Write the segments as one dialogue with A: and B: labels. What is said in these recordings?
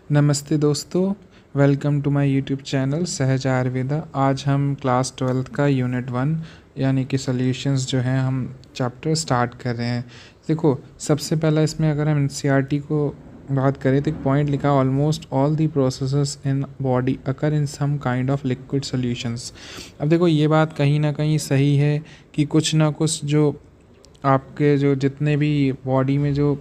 A: नमस्ते दोस्तों, welcome to my YouTube channel Sahaj Ayurveda. आज हम क्लास 12th का यूनिट 1 यानी कि सॉल्यूशंस जो हैं हम चैप्टर स्टार्ट कर रहे हैं। देखो, सबसे पहला इसमें अगर हम एनसीईआरटी को बात करें तो एक पॉइंट लिखा, almost all the processes in body occur in some kind of liquid solutions. अब देखो, ये बात कहीं ना कहीं सही है कि कुछ ना कुछ जो आपके जो जितने भी बॉडी में जो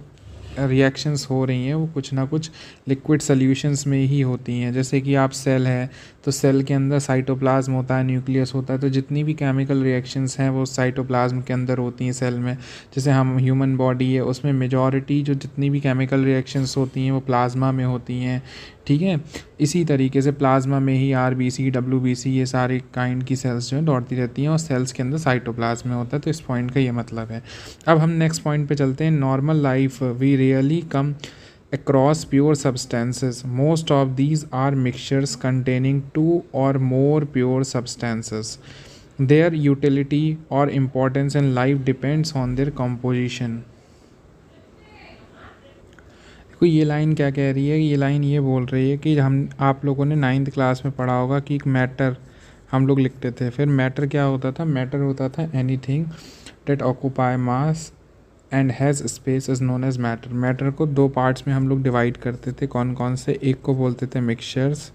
A: रिएक्शंस हो रही हैं वो कुछ ना कुछ लिक्विड सॉल्यूशंस में ही होती हैं। जैसे कि आप सेल है तो सेल के अंदर साइटोप्लाज्म होता है, न्यूक्लियस होता है, तो जितनी भी केमिकल रिएक्शंस हैं वो साइटोप्लाज्म के अंदर होती हैं सेल में। जैसे हम ह्यूमन बॉडी है उसमें मेजॉरिटी जो जितनी भी केमिकल रिएक्शंस होती हैं वो प्लाज्मा में होती हैं, ठीक है। इसी तरीके से प्लाज्मा में ही आरबीसी, डब्ल्यूबीसी, ये सारे काइंड की सेल्स जो है दौड़ती रहती हैं और सेल्स के अंदर साइटोप्लाज्म में होता है। तो इस पॉइंट का ये मतलब है। अब हम नेक्स्ट पॉइंट पे चलते हैं। Normal life we really come across pure substances. Most of these are mixtures containing two or more pure substances. Their utility or importance in life depends on their composition. देखो, ये line क्या कह रही है? ये लाइन ये बोल रही है कि हम आप लोगों ने 9th क्लास में पढ़ा होगा कि एक मैटर हम लोग लिखते थे। फिर मैटर क्या होता था? मैटर होता था anything that occupy mass and has space is known as matter. Matter को दो पार्ट्स में हम लोग डिवाइड करते थे। कौन कौन से? एक को बोलते थे मिक्सचर्स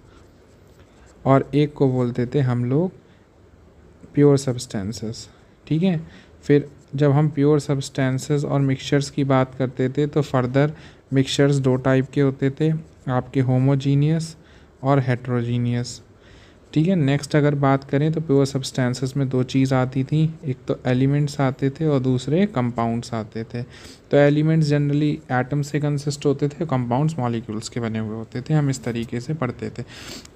A: और एक को बोलते थे हम लोग प्योर सब्सटेंसेस, ठीक है। फिर जब हम प्योर सब्सटेंसेस और मिक्सचर्स की बात करते थे तो फर्दर मिक्सचर्स दो टाइप के होते थे, आपके होमोजीनियस और हेट्रोजीनियस, ठीक है। नेक्स्ट अगर बात करें तो प्योर सब्सटेंसेस में दो चीज़ आती थी, एक तो एलिमेंट्स आते थे और दूसरे कंपाउंड्स आते थे। तो एलिमेंट्स जनरली एटम से कंसिस्ट होते थे, कंपाउंड्स मॉलिक्यूल्स के बने हुए होते थे। हम इस तरीके से पढ़ते थे।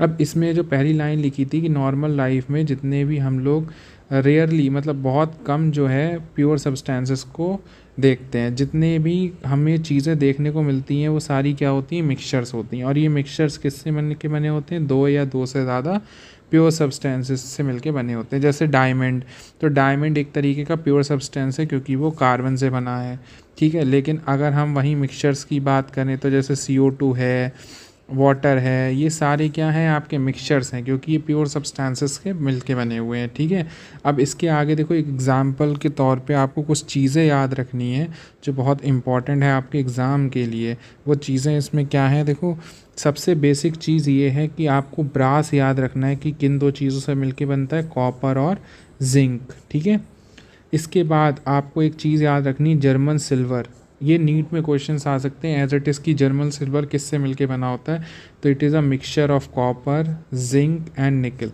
A: अब इसमें जो पहली लाइन लिखी थी कि नॉर्मल लाइफ में जितने भी हम लोग रेयरली, मतलब बहुत कम जो है प्योर सब्सटेंसेस को देखते हैं, जितने भी हमें चीज़ें देखने को मिलती हैं वो सारी क्या होती हैं? मिक्सचर्स होती हैं। और ये मिक्सचर्स किससे के बने होते हैं? दो या दो से ज़्यादा प्योर सब्सटेंसेस से मिलके बने होते हैं। जैसे डायमंड, तो डायमंड एक तरीके का प्योर सब्सटेंस है क्योंकि वो कार्बन से बना है, ठीक है। लेकिन अगर हम वहीं मिक्सचर्स की बात करें तो जैसे CO2 है, वाटर है, ये सारे क्या हैं? आपके मिक्सचर्स हैं क्योंकि ये प्योर सब्सटेंसेस के मिलके बने हुए हैं, ठीक है। अब इसके आगे देखो, एक एग्जांपल के तौर पे आपको कुछ चीज़ें याद रखनी है जो बहुत इंपॉर्टेंट है आपके एग्ज़ाम के लिए। वो चीज़ें इसमें क्या हैं? देखो, सबसे बेसिक चीज़ ये है कि आपको ब्रास याद रखना है कि किन दो चीज़ों से मिलके बनता है, कॉपर और जिंक, ठीक है। इसके बाद आपको एक चीज़ याद रखनी, जर्मन सिल्वर। ये नीट में क्वेश्चंस आ सकते हैं एज इट इज़ की जर्मन सिल्वर किससे मिलके बना होता है? तो it is a mixture of copper, zinc and निकल,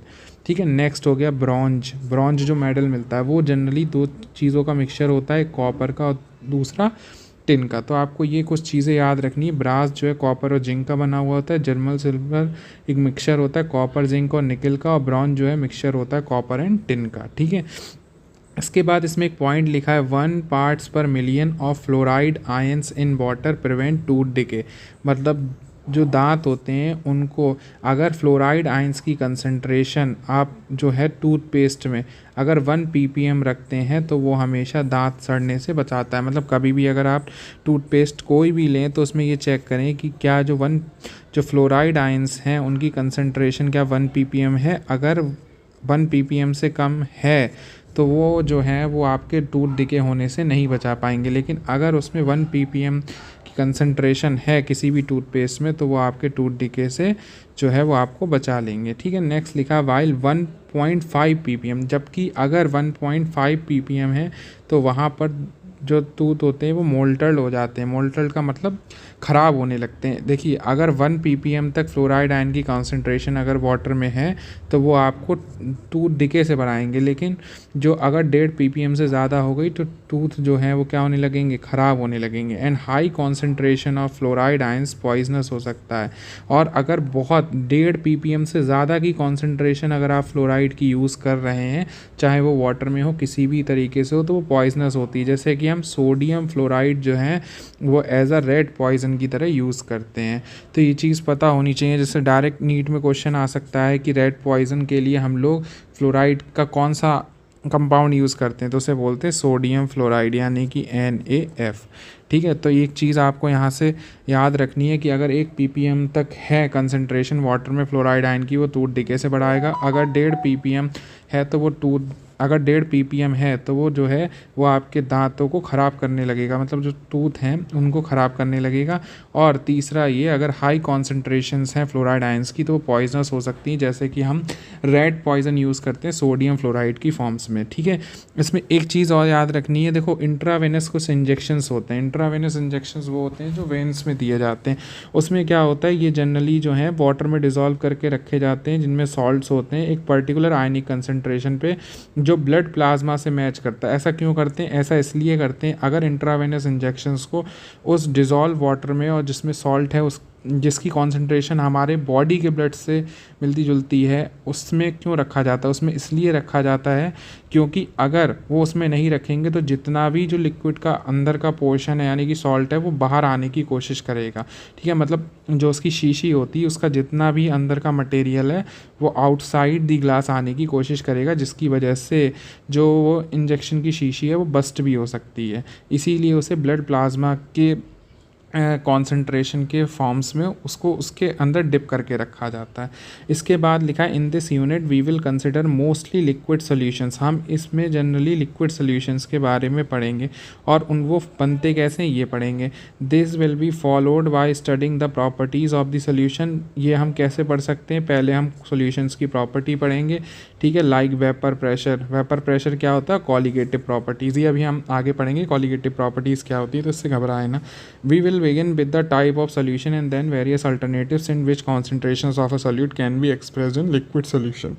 A: ठीक है। नेक्स्ट हो गया ब्रॉन्ज। ब्रॉन्ज जो मेडल मिलता है वो जनरली दो चीज़ों का मिक्सचर होता है, कॉपर का और दूसरा टिन का। तो आपको ये कुछ चीज़ें याद रखनी है। ब्रास जो है कॉपर और जिंक का बना हुआ होता है, जर्मन सिल्वर एक मिक्सचर होता है कॉपर, जिंक और निकल का, और ब्रॉन्ज जो है मिक्सचर होता है कॉपर एंड टिन का, ठीक है। इसके बाद इसमें एक पॉइंट लिखा है, 1 पार्ट्स पर million of fluoride ions in water prevent tooth decay. मतलब जो दांत होते हैं उनको अगर फ्लोराइड आयंस की कंसंट्रेशन आप जो है टूथपेस्ट में अगर 1 ppm रखते हैं तो वो हमेशा दांत सड़ने से बचाता है। मतलब कभी भी अगर आप टूथपेस्ट कोई भी लें तो उसमें ये चेक करें कि क्या जो फ्लोराइड आयंस हैं उनकी कंसंट्रेशन क्या 1 ppm है। अगर 1 ppm से कम है तो वो जो है वो आपके टूथ डिके होने से नहीं बचा पाएंगे। लेकिन अगर उसमें 1 ppm की कंसंट्रेशन है किसी भी टूथपेस्ट में तो वो आपके टूथ डिके से जो है वो आपको बचा लेंगे, ठीक है। नेक्स्ट लिखा, वाइल 1.5 ppm, जबकि अगर 1.5 ppm है तो वहाँ पर जो टूथ होते हैं वो मोल्टल्ड हो जाते हैं। मोल्टल्ड का मतलब ख़राब होने लगते हैं। देखिए, अगर 1 ppm तक फ्लोराइड आयन की कॉन्सेंट्रेशन अगर वाटर में है तो वो आपको टूथ डिके से बढ़ाएंगे। लेकिन जो अगर 1.5 ppm से ज़्यादा हो गई तो टूथ जो है वो क्या होने लगेंगे? ख़राब होने लगेंगे। And high concentration of fluoride ions poisonous हो सकता है। और अगर बहुत 1.5 ppm से ज़्यादा की कॉन्सेंट्रेशन अगर आप फ्लोराइड की यूज़ कर रहे हैं, चाहे वो वाटर में हो किसी भी तरीके से हो, तो वो पॉइजनस होती है। जैसे कि हम सोडियम फ्लोराइड जो है वो एज अ रेड पॉइजन की तरह यूज़ करते हैं। तो ये चीज़ पता होनी चाहिए। जैसे डायरेक्ट नीट में क्वेश्चन आ सकता है कि रेड पॉइजन के लिए हम लोग फ्लोराइड का कौन सा कंपाउंड यूज़ करते हैं तो उसे बोलते हैं सोडियम फ्लोराइड यानी कि NaF। ठीक है, तो एक चीज़ आपको यहाँ से याद रखनी है कि अगर 1 ppm तक है कंसंट्रेशन वाटर में फ्लोराइड आयन की, वो टूथ डिके से बढ़ाएगा। अगर 1.5 ppm है तो वो अगर 1.5 ppm है तो वो जो है वो आपके दांतों को ख़राब करने लगेगा, मतलब जो टूथ हैं उनको ख़राब करने लगेगा। और तीसरा ये, अगर हाई कॉन्सेंट्रेशंस हैं फ्लोराइड आयंस की तो वो पॉइजनस हो सकती हैं, जैसे कि हम रेड पॉइजन यूज़ करते हैं सोडियम फ्लोराइड की फॉर्म्स में। ठीक है, इसमें एक चीज़ और याद रखनी है, देखो इंट्रावेनस कुछ इंजेक्शंस होते हैं। इंट्रावेनस इंजेक्शंस वो होते हैं जो वेन्स में दिए जाते हैं। उसमें क्या होता है, ये जनरली जो है वाटर में डिज़ोल्व करके रखे जाते हैं, जिनमें सॉल्ट्स होते हैं एक पर्टिकुलर आयनिक कंसंट्रेशन पे जो ब्लड प्लाज्मा से मैच करता है। ऐसा क्यों करते हैं? ऐसा इसलिए करते हैं, अगर इंट्रावेनस इंजेक्शंस को उस डिज़ोल्व वाटर में और जिसमें सॉल्ट है उस जिसकी कॉन्सेंट्रेशन हमारे बॉडी के ब्लड से मिलती जुलती है उसमें क्यों रखा जाता है? उसमें इसलिए रखा जाता है क्योंकि अगर वो उसमें नहीं रखेंगे तो जितना भी जो लिक्विड का अंदर का पोर्शन है यानी कि सॉल्ट है वो बाहर आने की कोशिश करेगा। ठीक है, मतलब जो उसकी शीशी होती है उसका जितना भी अंदर का मटेरियल है वो आउटसाइड दी ग्लास आने की कोशिश करेगा, जिसकी वजह से जो वो इंजेक्शन की शीशी है वो बस्ट भी हो सकती है। इसीलिए उसे ब्लड प्लाज्मा के कॉन्सेंट्रेशन के फॉर्म्स में उसको उसके अंदर डिप करके रखा जाता है। इसके बाद लिखा है in this unit we will consider mostly liquid solutions. हम इसमें जनरली लिक्विड सॉल्यूशंस के बारे में पढ़ेंगे और उन वो बनते कैसे ये पढ़ेंगे। This will be followed by studying the properties of the solution. ये हम कैसे पढ़ सकते हैं? पहले हम सॉल्यूशंस की प्रॉपर्टी पढ़ेंगे। ठीक है, like vapour pressure. Vapour pressure क्या होता है? Colligative properties. ये अभी हम आगे पढ़ेंगे कॉलिगेटिव प्रॉपर्टीज़ क्या होती है, तो इससे घबराए ना। We will begin with the type of solution and then various alternatives in which concentrations of a solute can be expressed in liquid solution।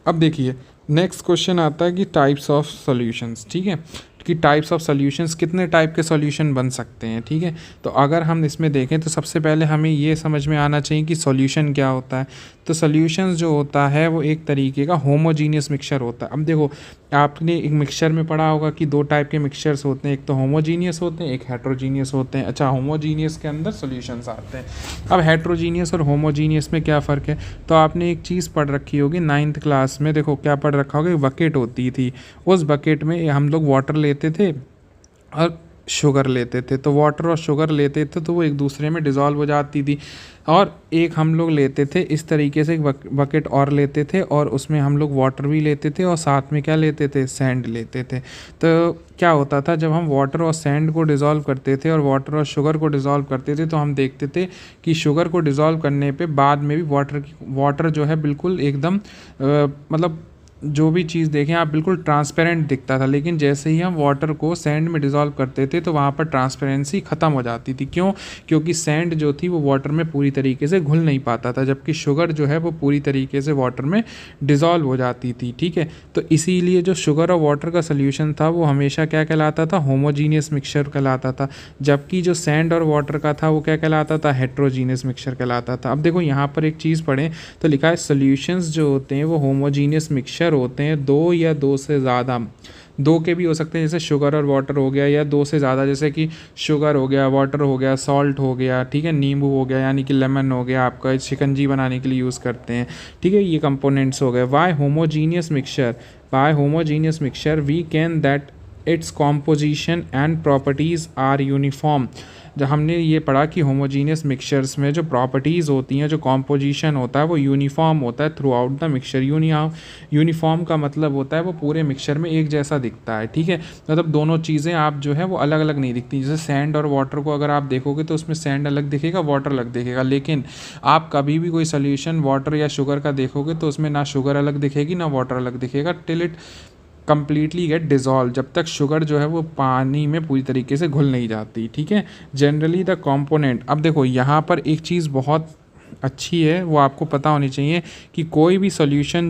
A: अब देखिए नेक्स्ट क्वेश्चन आता है कि टाइप्स ऑफ सॉल्यूशंस। ठीक है, कि टाइप्स ऑफ सॉल्यूशंस, कितने type के सॉल्यूशन बन सकते हैं। ठीक है, तो अगर हम इसमें देखें तो सबसे पहले हमें ये समझ में आना चाहिए कि सॉल्यूशन क्या होता है। तो सॉल्यूशंस जो होता है वो एक तरीके का होमोजीनियस मिक्सचर होता है। अब देखो आपने एक मिक्सचर में पढ़ा होगा कि 2 टाइप के मिक्सचर्स होते हैं, एक तो होमोजीनियस होते हैं, एक हेट्रोजीनियस होते हैं। अच्छा, होमोजीनियस के अंदर सॉल्यूशंस आते हैं। अब हेट्रोजीनियस और होमोजीनियस में क्या फ़र्क है? तो आपने एक चीज़ पढ़ रखी होगी 9th क्लास में, देखो क्या पढ़ रखा होगा, बकेट होती थी। उस बकेट में हम लोग वाटर लेते थे और शुगर लेते थे। तो वाटर और शुगर लेते थे तो वो एक दूसरे में डिज़ोल्व हो जाती थी। और एक हम लोग लेते थे इस तरीके से, एक बकेट और लेते थे और उसमें हम लोग वाटर भी लेते थे और साथ में क्या लेते थे? सैंड लेते थे। तो क्या होता था, जब हम वाटर और सैंड को डिज़ोल्व करते थे और वाटर और शुगर को डिज़ोल्व करते थे तो हम देखते थे कि शुगर को डिज़ोल्व करने पे बाद में भी वाटर जो है बिल्कुल एकदम मतलब जो भी चीज़ देखें आप बिल्कुल ट्रांसपेरेंट दिखता था। लेकिन जैसे ही हम वाटर को सैंड में डिज़ोल्व करते थे तो वहाँ पर ट्रांसपेरेंसी ख़त्म हो जाती थी। क्यों? क्योंकि सैंड जो थी वो वाटर में पूरी तरीके से घुल नहीं पाता था, जबकि शुगर जो है वो पूरी तरीके से वाटर में डिज़ोल्व हो जाती थी। ठीक है, तो इसीलिए जो शुगर और वाटर का सोल्यूशन था वो हमेशा क्या कहलाता था? होमोजीनियस मिक्सचर कहलाता था। जबकि जो सैंड और वाटर का था वो क्या कहलाता था? हेट्रोजीनियस मिक्सचर कहलाता था। अब देखो यहाँ पर एक चीज़ पढ़ें तो लिखा है सोल्यूशंस जो होते हैं वो होमोजीनियस मिक्सचर होते हैं, 2 या 2 से ज़्यादा, 2 के भी हो सकते हैं जैसे शुगर और वाटर हो गया, या 2 से ज़्यादा जैसे कि शुगर हो गया, वाटर हो गया, सॉल्ट हो गया। ठीक है, नींबू हो गया यानी कि लेमन हो गया, आपका शिकंजी बनाने के लिए यूज़ करते हैं। ठीक है, ये कंपोनेंट्स हो गए। Why homogeneous mixture? By homogeneous mixture we can that its composition and properties are uniform. जब हमने ये पढ़ा कि होमोजीनियस मिक्सचर्स में जो प्रॉपर्टीज़ होती हैं, जो कॉम्पोजिशन होता है वो यूनिफॉर्म होता है through out the mixture. Uniform का मतलब होता है वो पूरे मिक्सचर में एक जैसा दिखता है। ठीक है, मतलब दोनों चीज़ें आप जो है वो अलग अलग नहीं दिखती। जैसे सैंड और वाटर को अगर आप देखोगे तो उसमें सैंड अलग दिखेगा, वाटर अलग दिखेगा। लेकिन आप कभी भी कोई सोल्यूशन वाटर या शुगर का देखोगे तो उसमें ना शुगर अलग दिखेगी ना वाटर अलग दिखेगा, till it completely gate dissolve, जब तक शुगर जो है वो पानी में पूरी तरीके से घुल नहीं जाती। ठीक है, जनरली द कंपोनेंट। अब देखो यहाँ पर एक चीज़ बहुत अच्छी है वो आपको पता होनी चाहिए कि कोई भी सॉल्यूशन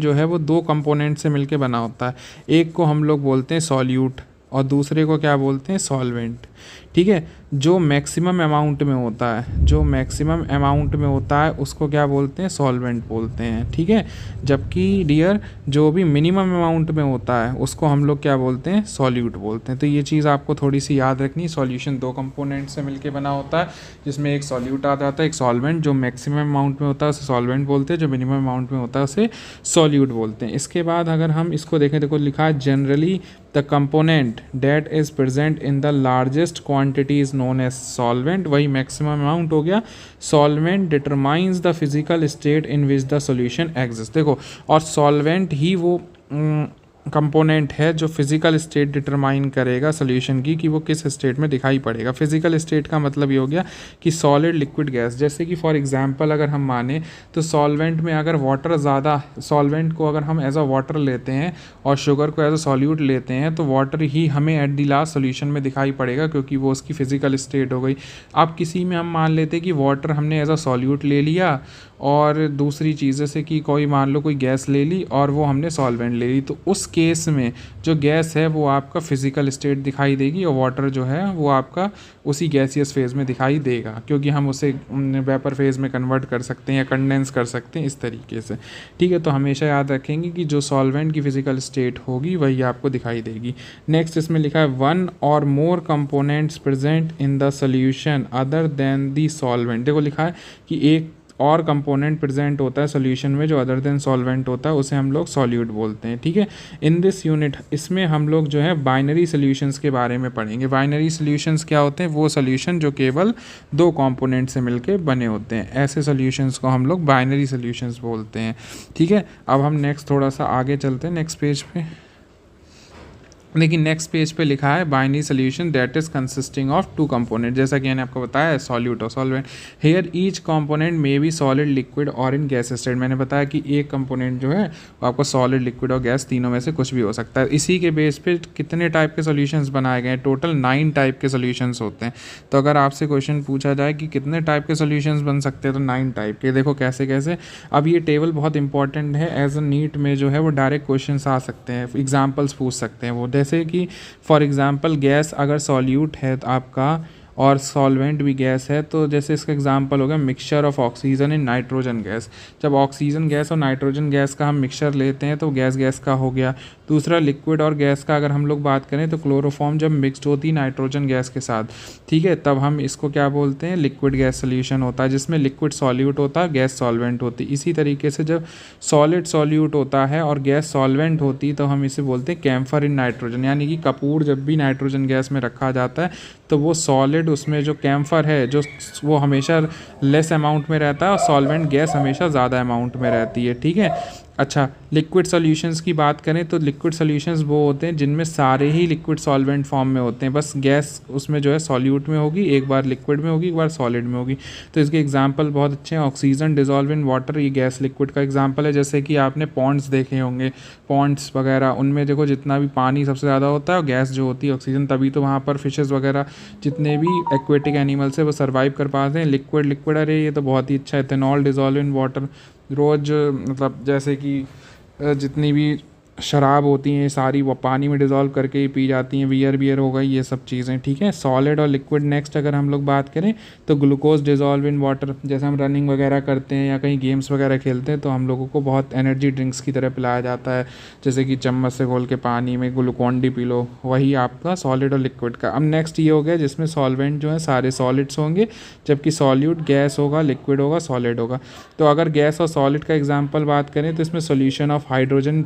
A: जो है वो 2 कंपोनेंट से मिलके बना होता है। एक को हम लोग बोलते हैं सॉल्यूट और दूसरे को क्या बोलते हैं? सॉल्वेंट। ठीक है। जो मैक्सिमम अमाउंट में होता है, जो मैक्सिमम अमाउंट में होता है उसको क्या बोलते हैं, सॉल्वेंट बोलते हैं, ठीक है। जबकि डियर जो भी मिनिमम अमाउंट में होता है उसको हम लोग क्या बोलते हैं, सॉल्यूट बोलते हैं। तो ये चीज़ आपको थोड़ी सी याद रखनी। सॉल्यूशन दो कंपोनेंट से मिलके बना होता है, जिसमें एक सॉल्यूट आ जाता है, एक सॉल्वेंट। जो मैक्सिमम अमाउंट में होता है उसे सॉल्वेंट बोलते हैं, जो मिनिमम अमाउंट में होता है उसे सॉल्यूट बोलते हैं। इसके बाद अगर हम इसको देखें, देखो लिखा है generally the component that is present in the largest quantity is known as solvent. वही मैक्सिमम अमाउंट हो गया। Solvent determines the physical state in which the solution exist. देखो, और सॉल्वेंट ही वो कंपोनेंट है जो फिजिकल स्टेट डिटरमाइन करेगा सोल्यूशन की, कि वो किस स्टेट में दिखाई पड़ेगा। फिजिकल स्टेट का मतलब ये हो गया कि सॉलिड, लिक्विड, गैस। जैसे कि फॉर एग्जांपल अगर हम माने तो सॉल्वेंट में अगर वाटर ज़्यादा, सॉल्वेंट को अगर हम एज अ वाटर लेते हैं और शुगर को एज अ सॉल्यूट लेते हैं तो वाटर ही हमें एट दी लास्ट सोल्यूशन में दिखाई पड़ेगा, क्योंकि वो उसकी फिजिकल स्टेट हो गई। अब किसी में हम मान लेते हैं कि वाटर हमने एज अ सॉल्यूट ले लिया, और दूसरी चीज़ जैसे कि कोई मान लो कोई गैस ले ली और वो हमने सॉल्वेंट ले ली, तो उस केस में जो गैस है वो आपका फिजिकल स्टेट दिखाई देगी और वाटर जो है वो आपका उसी गैसियस फेज़ में दिखाई देगा, क्योंकि हम उसे वेपर फेज़ में कन्वर्ट कर सकते हैं या कंडेंस कर सकते हैं इस तरीके से, ठीक है। तो हमेशा याद रखेंगे कि जो सॉल्वेंट की फिजिकल स्टेट होगी वही आपको दिखाई देगी। नेक्स्ट इसमें लिखा है वन और more components present in the solution other than the solvent. देखो लिखा है कि एक और कंपोनेंट प्रेजेंट होता है सॉल्यूशन में जो अदर देन सॉल्वेंट होता है, उसे हम लोग सॉल्यूट बोलते हैं, ठीक है। इन दिस यूनिट इसमें हम लोग जो है बाइनरी सॉल्यूशंस के बारे में पढ़ेंगे। बाइनरी सॉल्यूशंस क्या होते हैं, वो सॉल्यूशन जो केवल दो कंपोनेंट से मिलके बने होते हैं, ऐसे सॉल्यूशंस को हम लोग बाइनरी सॉल्यूशंस बोलते हैं, ठीक है। अब हम नेक्स्ट थोड़ा सा आगे चलते हैं नेक्स्ट पेज पे। लेकिन नेक्स्ट पेज पे लिखा है binary solution that is consisting of two component. जैसा कि मैंने आपको बताया सॉल्यूट और solvent. Here each component may be solid, liquid और इन गैस स्टेट। मैंने बताया कि एक कंपोनेंट जो है वो आपको सॉलिड, लिक्विड और गैस तीनों में से कुछ भी हो सकता है। इसी के बेस पे कितने टाइप के सोल्यूशंस बनाए गए हैं, टोटल 9 टाइप के सोल्यूशंस होते हैं। तो अगर आपसे क्वेश्चन पूछा जाए कि कितने टाइप के सोल्यूशंस बन सकते हैं, तो 9 टाइप के। देखो कैसे कैसे। अब ये टेबल बहुत इंपॉर्टेंट है, एज अ नीट में जो है वो डायरेक्ट क्वेश्चन आ सकते हैं, एग्जाम्पल्स पूछ सकते हैं वो। जैसे कि फॉर एग्जांपल गैस अगर सॉल्यूट है तो आपका और सॉल्वेंट भी गैस है, तो जैसे इसका एग्जांपल हो गया mixture of oxygen in nitrogen gas. जब ऑक्सीजन गैस और नाइट्रोजन गैस का हम मिक्सचर लेते हैं तो गैस गैस का हो गया। दूसरा लिक्विड और गैस का अगर हम लोग बात करें तो क्लोरोफॉर्म जब मिक्सड होती है नाइट्रोजन गैस के साथ, ठीक है, तब हम इसको क्या बोलते हैं, लिक्विड गैस सोल्यूशन होता है, जिसमें लिक्विड सॉल्यूट होता है, गैस सॉल्वेंट होती है। इसी तरीके से जब सॉलिड सॉल्यूट होता है और गैस सॉल्वेंट होती है तो हम इसे बोलते हैं कैम्फर इन नाइट्रोजन। यानी कि कपूर जब भी नाइट्रोजन गैस में रखा जाता है तो वो सॉलिड, उसमें जो कैम्फर है जो वो हमेशा लेस अमाउंट में रहता है और सॉल्वेंट गैस हमेशा ज़्यादा अमाउंट में रहती है, ठीक है। अच्छा, लिक्विड सॉल्यूशंस की बात करें तो लिक्विड सॉल्यूशंस वो होते हैं जिनमें सारे ही लिक्विड सॉल्वेंट फॉर्म में होते हैं, बस गैस उसमें जो है सॉल्यूट में होगी, एक बार लिक्विड में होगी, एक बार सॉलिड में होगी। तो इसके एग्जांपल बहुत अच्छे हैं। ऑक्सीजन डिजॉल्व इन वाटर, ये गैस लिक्विड का एग्जांपल है। जैसे कि आपने पॉन्ड्स देखे होंगे, पॉन्ड्स वगैरह, उनमें देखो जितना भी पानी सबसे ज़्यादा होता है और गैस जो होती है ऑक्सीजन, तभी तो वहाँ पर फिशेज़ वगैरह जितने भी एक्वेटिक एनिमल्स है वो सर्वाइव कर पाते हैं। लिक्विड लिक्विड, अरे ये तो बहुत ही अच्छा है। इथेनॉल डिजॉल्व इन वाटर, रोज़ मतलब जैसे कि जितनी भी शराब होती हैं सारी वो पानी में डिज़ोल्व करके ही पी जाती हैं, बियर हो गई, ये सब चीज़ें, ठीक है। सॉलिड और लिक्विड नेक्स्ट अगर हम लोग बात करें तो ग्लूकोज डिज़ोल्व इन वाटर। जैसे हम रनिंग वगैरह करते हैं या कहीं गेम्स वगैरह खेलते हैं तो हम लोगों को बहुत एनर्जी ड्रिंक्स की तरह पिलाया जाता है, जैसे कि चम्मच से घोल के पानी में ग्लूकॉन डी पी लो, वही आपका सॉलिड और लिक्विड का। अब नेक्स्ट ये हो गया जिसमें सॉल्वेंट जो है सारे सॉलिड्स होंगे, जबकि सॉल्यूट गैस होगा, लिक्विड होगा, सॉलिड होगा। तो अगर गैस और सॉलिड का एग्जाम्पल बात करें तो इसमें solution of hydrogen,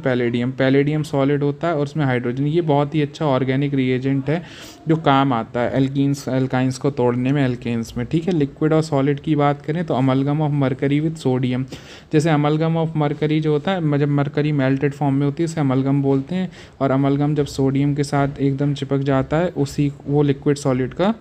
A: palladium solid होता है और उसमें हाइड्रोजन, ये बहुत ही अच्छा ऑर्गेनिक रिएजेंट है जो काम आता है एल्काइंस को तोड़ने में, एल्केन्स में, ठीक है। लिक्विड और सॉलिड की बात करें तो amalgam of mercury with sodium. जैसे अमलगम ऑफ मरकरी जो होता है, जब मरकरी मेल्टेड फॉर्म में होती है उसे अमलगम बोलते हैं, और अमलगम जब सोडियम के साथ एकदम चिपक जाता है उसी वो लिक्विड सॉलिड का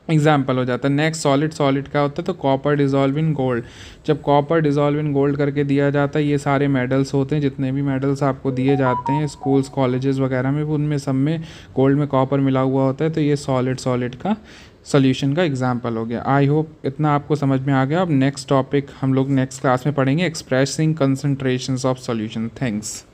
A: एग्जाम्पल हो जाता है। नेक्स्ट सॉलिड का होता है तो कॉपर डिजॉल्व इन गोल्ड। जब कॉपर डिजॉल्व इन गोल्ड करके दिया जाता है, ये सारे मेडल्स होते हैं, जितने भी मेडल्स आपको दिए जाते हैं स्कूल्स कॉलेजेस वगैरह में, उनमें सब में गोल्ड में कॉपर मिला हुआ होता है, तो ये सॉलिड का सोल्यूशन का एग्जाम्पल हो गया। आई होप इतना आपको समझ में आ गया। अब नेक्स्ट टॉपिक हम लोग नेक्स्ट क्लास में पढ़ेंगे, expressing concentrations of solution. Thanks.